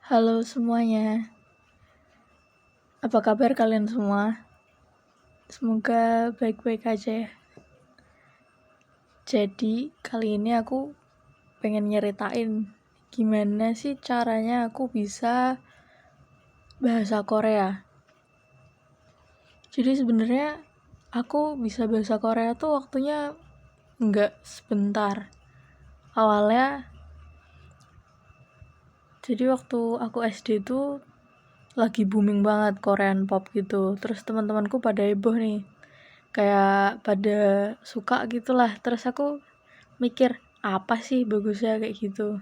Halo semuanya, apa kabar kalian semua? Semoga baik-baik aja ya. Jadi kali ini aku pengen nyeritain gimana sih caranya aku bisa bahasa Korea. Jadi sebenarnya aku bisa bahasa Korea tuh waktunya nggak sebentar. Awalnya, jadi waktu aku SD tuh lagi booming banget Korean pop gitu. Terus teman-temanku pada heboh nih, kayak pada suka gitulah. Terus aku mikir apa sih bagusnya kayak gitu.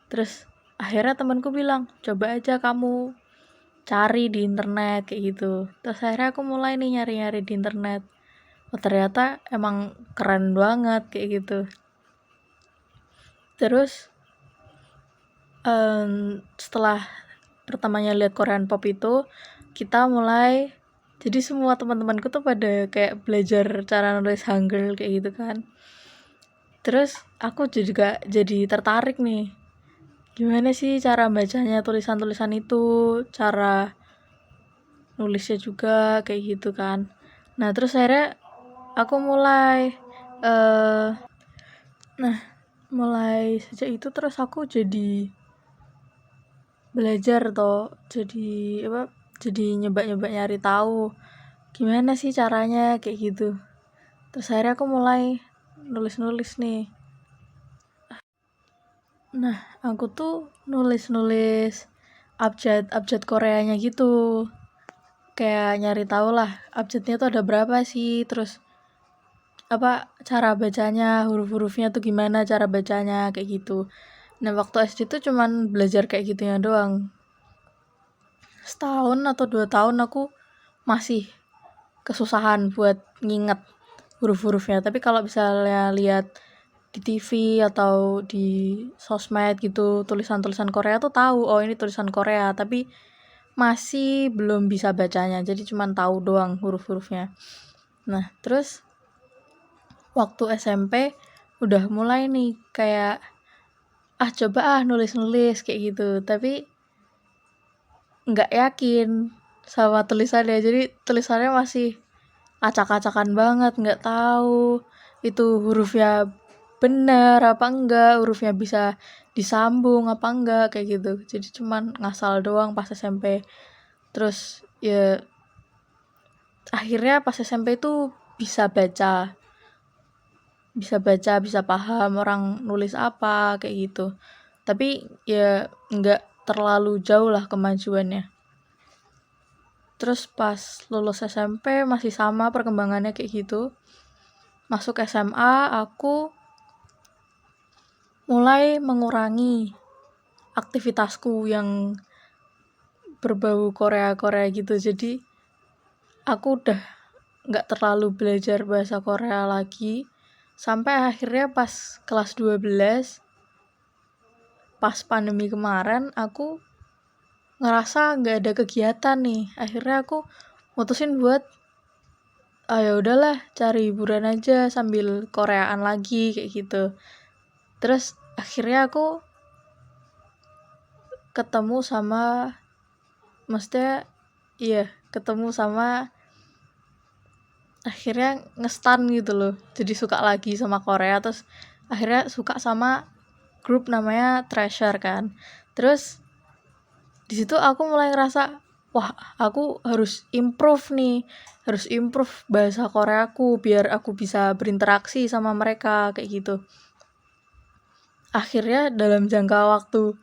Terus akhirnya temanku bilang coba aja kamu cari di internet kayak gitu. Terus akhirnya aku mulai nih nyari-nyari di internet. Oh ternyata emang keren banget kayak gitu. Terus setelah pertamanya lihat Korean pop itu, kita mulai, jadi semua teman-temanku tuh pada kayak belajar cara nulis Hangul kayak gitu kan. Terus aku juga jadi tertarik nih, gimana sih cara bacanya tulisan-tulisan itu, cara nulisnya juga kayak gitu kan. Nah terus akhirnya aku mulai eh mulai sejak itu terus aku jadi belajar toh, jadi nyoba-nyoba nyari tahu gimana sih caranya kayak gitu. Terus akhirnya aku mulai nulis-nulis nih. Nah aku tuh nulis-nulis abjad Koreanya gitu, kayak nyari tahu lah abjadnya tuh ada berapa sih, terus apa cara bacanya, huruf-hurufnya tuh gimana cara bacanya kayak gitu. Nah waktu SD tuh cuman belajar kayak gitunya doang. Setahun atau 2 tahun aku masih kesusahan buat nginget huruf-hurufnya. Tapi kalau misalnya lihat di TV atau di sosmed gitu tulisan-tulisan Korea tuh tahu, oh ini tulisan Korea, tapi masih belum bisa bacanya, jadi cuman tahu doang huruf-hurufnya. Nah terus waktu SMP udah mulai nih kayak coba nulis-nulis kayak gitu, tapi nggak yakin sama tulisannya, jadi tulisannya masih acak-acakan banget, nggak tahu itu hurufnya bener apa enggak, hurufnya bisa disambung apa enggak kayak gitu. Jadi cuman ngasal doang pas SMP. Terus ya akhirnya pas SMP itu bisa baca, bisa paham orang nulis apa kayak gitu. Tapi ya nggak terlalu jauh lah kemajuannya. Terus pas lulus SMP masih sama perkembangannya kayak gitu. Masuk SMA aku mulai mengurangi aktivitasku yang berbau Korea gitu. Jadi aku udah nggak terlalu belajar bahasa Korea lagi, sampai akhirnya pas kelas 12, pas pandemi kemarin, aku ngerasa nggak ada kegiatan nih. Akhirnya aku mutusin buat ya udahlah cari hiburan aja sambil Koreaan lagi kayak gitu. Terus akhirnya aku ketemu sama akhirnya ngestan gitu loh, jadi suka lagi sama Korea. Terus akhirnya suka sama grup namanya Treasure kan. Terus di situ aku mulai ngerasa, wah aku harus improve bahasa Koreaku biar aku bisa berinteraksi sama mereka kayak gitu. Akhirnya dalam jangka waktu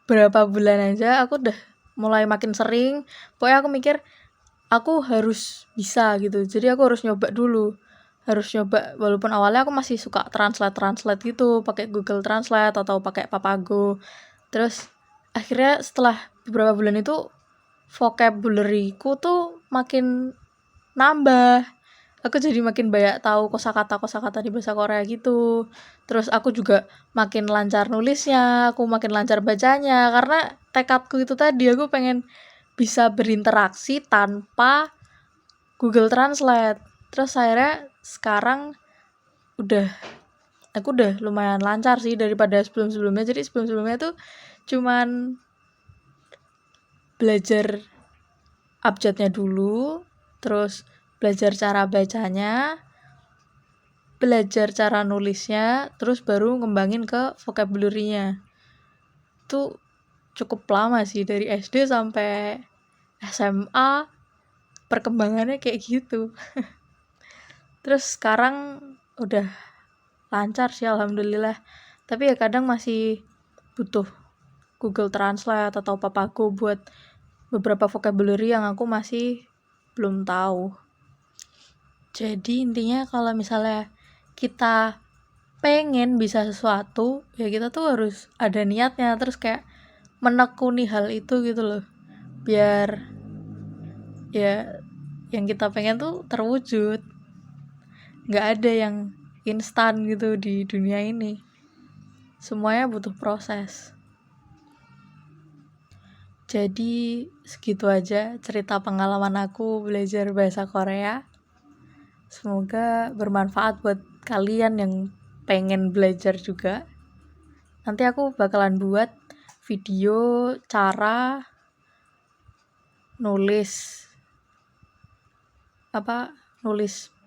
berapa bulan aja aku udah mulai makin sering. Pokoknya aku mikir aku harus bisa gitu, jadi aku harus nyoba dulu, walaupun awalnya aku masih suka translate gitu pakai Google Translate atau pakai Papago. Terus akhirnya setelah beberapa bulan itu vocabulary-ku tuh makin nambah, aku jadi makin banyak tahu kosakata di bahasa Korea gitu. Terus aku juga makin lancar nulisnya, aku makin lancar bacanya, karena tekadku itu tadi, aku pengen bisa berinteraksi tanpa Google Translate. Terus akhirnya sekarang aku udah lumayan lancar sih daripada sebelum-sebelumnya. Jadi sebelum-sebelumnya tuh cuman belajar abjadnya dulu, terus belajar cara bacanya, belajar cara nulisnya, terus baru ngembangin ke vocabulary-nya. Itu cukup lama sih, dari SD sampai SMA perkembangannya kayak gitu. Terus sekarang udah lancar sih alhamdulillah, tapi ya kadang masih butuh Google Translate atau papaku buat beberapa vocabulary yang aku masih belum tahu. Jadi intinya kalau misalnya kita pengen bisa sesuatu, ya kita tuh harus ada niatnya, terus kayak menekuni hal itu gitu loh, biar ya yang kita pengen tuh terwujud. Nggak ada yang instan gitu di dunia ini, semuanya butuh proses. Jadi segitu aja cerita pengalaman aku belajar bahasa Korea. Semoga bermanfaat buat kalian yang pengen belajar juga. Nanti aku bakalan buat video cara nulis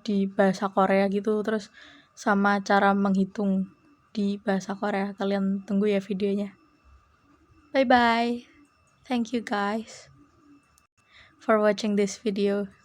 di bahasa Korea gitu, terus sama cara menghitung di bahasa Korea. Kalian tunggu ya videonya. Bye bye. Thank you guys for watching this video.